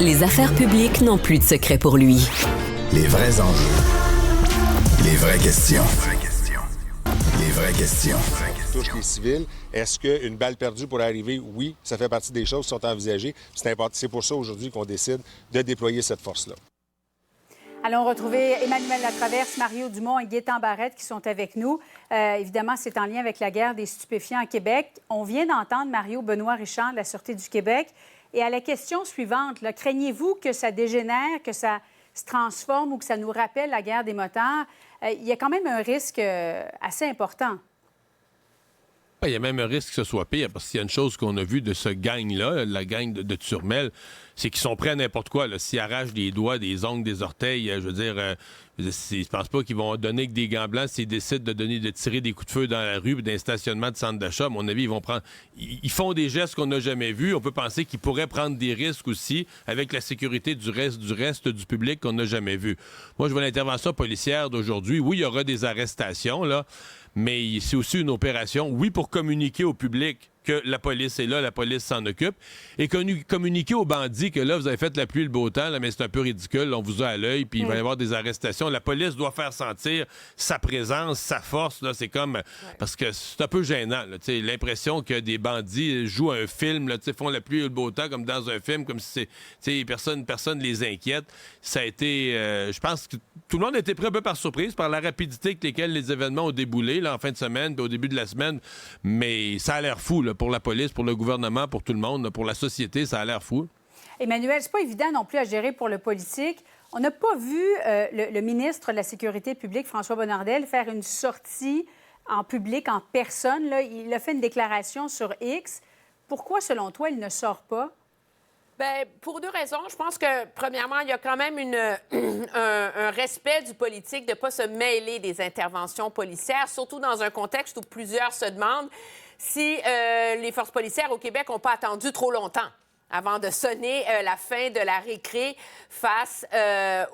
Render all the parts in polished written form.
Les affaires publiques n'ont plus de secret pour lui. Les vrais enjeux. Les vraies questions. Les vraies questions. Touche les civils. Est-ce qu'une balle perdue pourrait arriver? Oui, ça fait partie des choses qui sont envisagées. C'est pour ça aujourd'hui qu'on décide de déployer cette force-là. Allons retrouver Emmanuel Latraverse, Mario Dumont et Gaétan Barrette qui sont avec nous. Évidemment, c'est en lien avec la guerre des stupéfiants à Québec. On vient d'entendre Mario Benoît Richard de la Sûreté du Québec. Et à la question suivante, là, craignez-vous que ça dégénère, que ça se transforme ou que ça nous rappelle la guerre des motards? Il y a quand même un risque assez important. Il y a même un risque que ce soit pire, parce qu'il y a une chose qu'on a vue de ce gang-là, la gang de Turmel, c'est qu'ils sont prêts à n'importe quoi. S'ils arrachent des doigts, des ongles, des orteils, je veux dire, je pense pas qu'ils vont donner que des gants blancs s'ils décident de tirer des coups de feu dans la rue, d'un stationnement de centre d'achat. À mon avis, ils font des gestes qu'on n'a jamais vus. On peut penser qu'ils pourraient prendre des risques aussi avec la sécurité du reste du public qu'on n'a jamais vu. Moi, je vois l'intervention policière d'aujourd'hui. Oui, il y aura des arrestations, là, mais c'est aussi une opération, oui, pour communiquer au public que la police est là, la police s'en occupe, et communiquer aux bandits que là, vous avez fait la pluie et le beau temps, là, mais c'est un peu ridicule, on vous a à l'œil, puis il va y avoir des arrestations. La police doit faire sentir sa présence, sa force, là, c'est comme... Parce que c'est un peu gênant, là, l'impression que des bandits jouent un film, là, font la pluie et le beau temps, comme dans un film, comme si personne les inquiète. Ça a été... je pense que tout le monde a été pris un peu par surprise par la rapidité avec laquelle les événements ont déboulé, là, en fin de semaine, puis au début de la semaine, mais ça a l'air fou, là, pour la police, pour le gouvernement, pour tout le monde, là, pour la société, ça a l'air fou. Emmanuel, c'est pas évident non plus à gérer pour le politique. On n'a pas vu le ministre de la Sécurité publique, François Bonnardel, faire une sortie en public, en personne. Là. Il a fait une déclaration sur X. Pourquoi, selon toi, il ne sort pas? Bien, pour deux raisons. Je pense que, premièrement, il y a quand même un respect du politique de ne pas se mêler des interventions policières, surtout dans un contexte où plusieurs se demandent si les forces policières au Québec n'ont pas attendu trop longtemps avant de sonner la fin de la récré face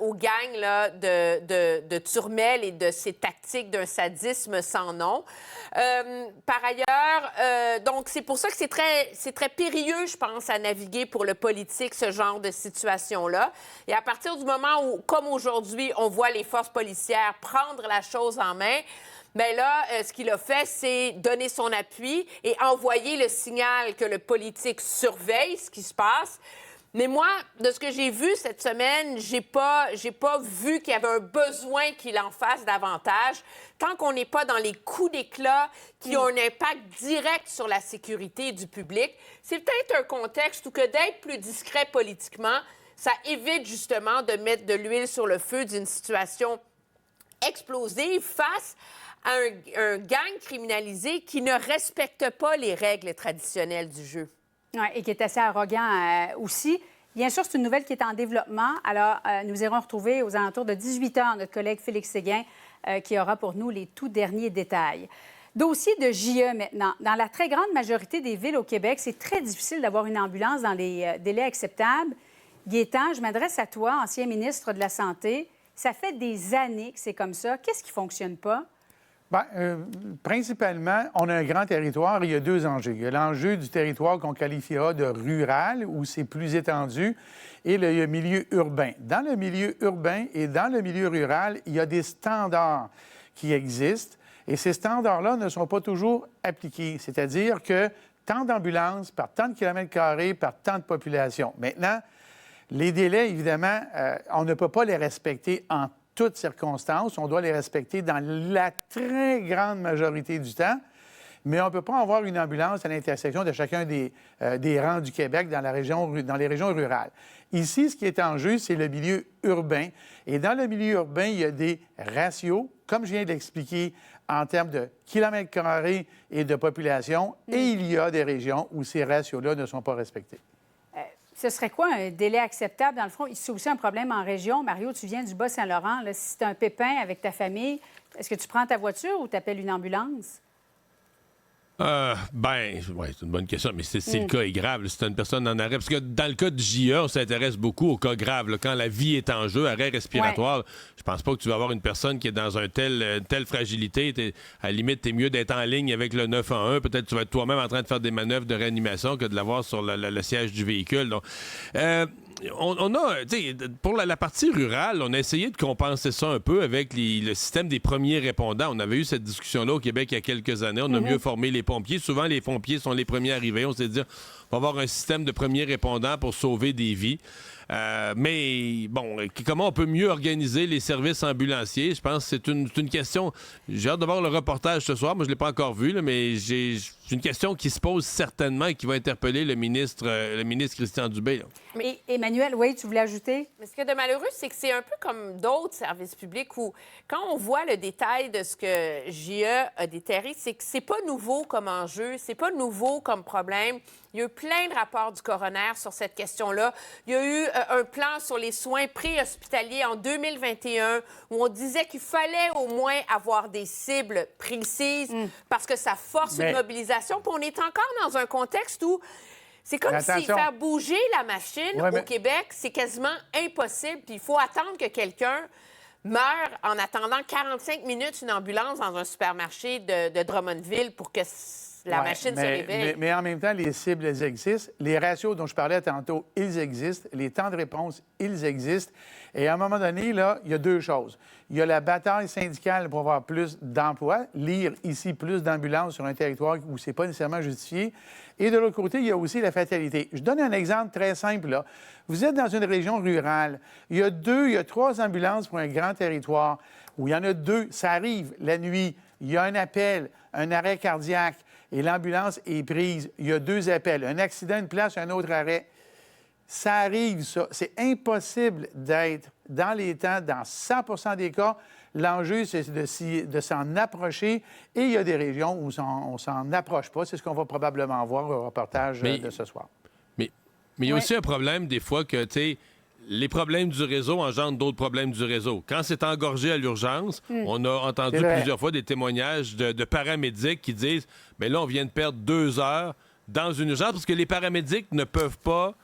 aux gangs là, de Turmel et de ces tactiques d'un sadisme sans nom. Par ailleurs, donc c'est pour ça que c'est très périlleux, je pense, à naviguer pour le politique, ce genre de situation-là. Et à partir du moment où, comme aujourd'hui, on voit les forces policières prendre la chose en main, bien là, ce qu'il a fait, c'est donner son appui et envoyer le signal que le politique surveille ce qui se passe. Mais moi, de ce que j'ai vu cette semaine, j'ai pas vu qu'il y avait un besoin qu'il en fasse davantage, tant qu'on n'est pas dans les coups d'éclat qui ont un impact direct sur la sécurité du public. C'est peut-être un contexte où que d'être plus discret politiquement, ça évite justement de mettre de l'huile sur le feu d'une situation explosive face à un gang criminalisé qui ne respecte pas les règles traditionnelles du jeu. Oui, et qui est assez arrogant aussi. Bien sûr, c'est une nouvelle qui est en développement. Alors, nous irons retrouver aux alentours de 18 h notre collègue Félix Séguin qui aura pour nous les tout derniers détails. Dossier de JE maintenant. Dans la très grande majorité des villes au Québec, c'est très difficile d'avoir une ambulance dans les délais acceptables. Gaétan, je m'adresse à toi, ancien ministre de la Santé. Ça fait des années que c'est comme ça. Qu'est-ce qui ne fonctionne pas? Bien, principalement, on a un grand territoire, il y a deux enjeux. Il y a l'enjeu du territoire qu'on qualifiera de rural, où c'est plus étendu, et le milieu urbain. Dans le milieu urbain et dans le milieu rural, il y a des standards qui existent, et ces standards-là ne sont pas toujours appliqués. C'est-à-dire que tant d'ambulances par tant de kilomètres carrés, par tant de population. Maintenant, les délais, évidemment, on ne peut pas les respecter en toutes circonstances. On doit les respecter dans la très grande majorité du temps, mais on ne peut pas avoir une ambulance à l'intersection de chacun des rangs du Québec dans les régions rurales. Ici, ce qui est en jeu, c'est le milieu urbain. Et dans le milieu urbain, il y a des ratios, comme je viens de l'expliquer, en termes de kilomètres carrés et de population, et il y a des régions où ces ratios-là ne sont pas respectés. Ce serait quoi un délai acceptable? Dans le fond, c'est aussi un problème en région. Mario, tu viens du Bas-Saint-Laurent. Là, si tu as un pépin avec ta famille, est-ce que tu prends ta voiture ou tu appelles une ambulance? C'est une bonne question, mais si le cas est grave, là, si t'as une personne en arrêt, parce que dans le cas du JE, on s'intéresse beaucoup aux cas graves, là, quand la vie est en jeu, arrêt respiratoire, je pense pas que tu vas avoir une personne qui est dans une telle fragilité. À la limite, t'es mieux d'être en ligne avec le 911, peut-être tu vas être toi-même en train de faire des manœuvres de réanimation que de l'avoir sur le siège du véhicule. Donc, on a, tu sais, pour la partie rurale, on a essayé de compenser ça un peu avec le système des premiers répondants. On avait eu cette discussion-là au Québec il y a quelques années. On a mieux formé les pompiers. Souvent, les pompiers sont les premiers arrivés. On s'est dit, on va avoir un système de premiers répondants pour sauver des vies. Mais bon, comment on peut mieux organiser les services ambulanciers? Je pense que c'est une question. J'ai hâte de voir le reportage ce soir. Moi, je ne l'ai pas encore vu, là, mais c'est une question qui se pose certainement et qui va interpeller le ministre Christian Dubé. Là. Mais Emmanuel, oui, tu voulais ajouter? Mais ce qu'il y a de malheureux, c'est que c'est un peu comme d'autres services publics où, quand on voit le détail de ce que JE a déterré, c'est que c'est pas nouveau comme enjeu, c'est pas nouveau comme problème. Il y a eu plein de rapports du coroner sur cette question-là. Il y a eu un plan sur les soins préhospitaliers en 2021 où on disait qu'il fallait au moins avoir des cibles précises parce que ça force une mobilisation. Puis on est encore dans un contexte où c'est comme si faire bouger la machine au Québec, c'est quasiment impossible. Puis il faut attendre que quelqu'un meure en attendant 45 minutes une ambulance dans un supermarché de Drummondville pour que la machine se réveille. Mais en même temps, les cibles, elles existent. Les ratios dont je parlais tantôt, ils existent. Les temps de réponse, ils existent. Et à un moment donné, là, il y a deux choses. Il y a la bataille syndicale pour avoir plus d'emplois, lire ici plus d'ambulances sur un territoire où c'est pas nécessairement justifié. Et de l'autre côté, il y a aussi la fatalité. Je donne un exemple très simple, là. Vous êtes dans une région rurale. Il y a 3 ambulances pour un grand territoire où il y en a 2. Ça arrive la nuit. Il y a un appel, un arrêt cardiaque. Et l'ambulance est prise. Il y a 2 appels. Un accident, une place, un autre arrêt. Ça arrive, ça. C'est impossible d'être dans les temps, dans 100 des cas. L'enjeu, c'est de s'en approcher. Et il y a des régions où on s'en approche pas. C'est ce qu'on va probablement voir au reportage de ce soir. Mais il y a aussi un problème, des fois, que, tu sais, les problèmes du réseau engendrent d'autres problèmes du réseau. Quand c'est engorgé à l'urgence, on a entendu plusieurs fois des témoignages de paramédics qui disent « Mais là, on vient de perdre 2 heures dans une urgence parce que les paramédics ne peuvent pas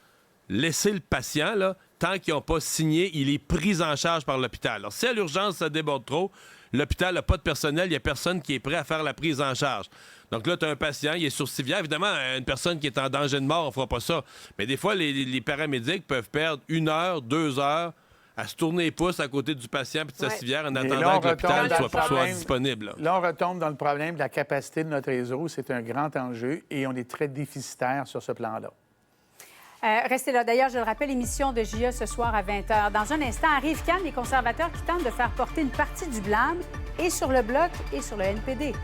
laisser le patient, là, tant qu'ils n'ont pas signé, il est pris en charge par l'hôpital. Alors, si à l'urgence, ça déborde trop, l'hôpital n'a pas de personnel, il n'y a personne qui est prêt à faire la prise en charge. Donc là, tu as un patient, il est sur civière. Évidemment, une personne qui est en danger de mort, on ne fera pas ça. Mais des fois, les paramédics peuvent perdre 1 heure, 2 heures à se tourner les pouces à côté du patient et de sa civière en attendant que l'hôpital soit disponible. Là, on retombe dans le problème de la capacité de notre réseau. C'est un grand enjeu et on est très déficitaire sur ce plan-là. Restez là. D'ailleurs, je le rappelle, émission de JE ce soir à 20h. Dans un instant, arrive Cannes, les conservateurs qui tentent de faire porter une partie du blâme et sur le Bloc et sur le NPD.